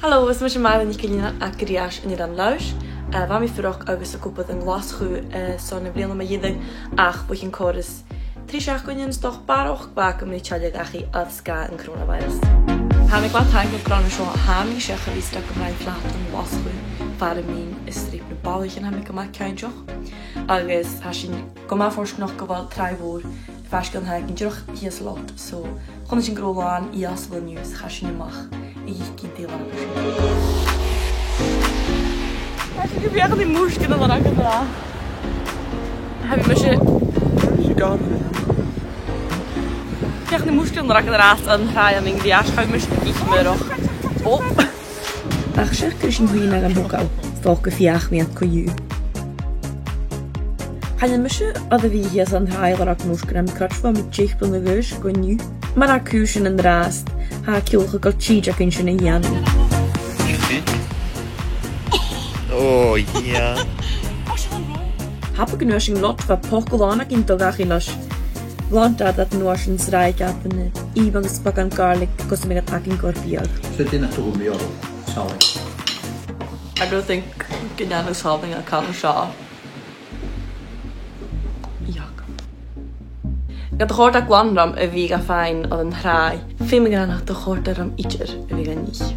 Hallo, was moet je maken? Ik ken je acrylisch in je luis. Waar mi voor ook eens een koppel een glas goed zo'n bril met je ding. Ach, wat je kort 3 jaar kun je een toch paar ook bakken met je gachi afska en coronavirus. Heb ik wat hangen kan zo ham ik zeg wie stak mijn flat en glas goed. Vader mijn is strip een balletje heb ik gemaakt kein joch. Alles has je kom maar voor nog geweld 3 woord. Fast kan haken joch hier slot zo. Kon je groot aan ias van nieuws has je niet mag. Ik kan deel aan het. Ik heb echt die moesken dan aan gedaan. Heb je misschien? Ik heb die moesken dan aan gedaan en ga je mijn dia's ga je misschien niet meer nog. Oh. Ach zeg kun je hier naar een boek al. Volke vier met koju. Ga je misschien alle wie hier zijn heiler ook moesken en kratsch van met chick van de geus kon je. Maar daar kusen en draast. Ha kilge got cheetah kun je niet aan. Oh ja. Heb ik nu eens een lot van Pokelana in Togachilas. Want dat nu eens een strijd hebben. Iban gespakken garlic kost me het hakken korpiel. Zet in het roemio. Sorry. I don't think Kenyan is having a kalsha. Jak. Ik had gehoord dat Guanram een vega fijn aan een graai. Veel meer dan had gehoord dat hem iets er vega niet.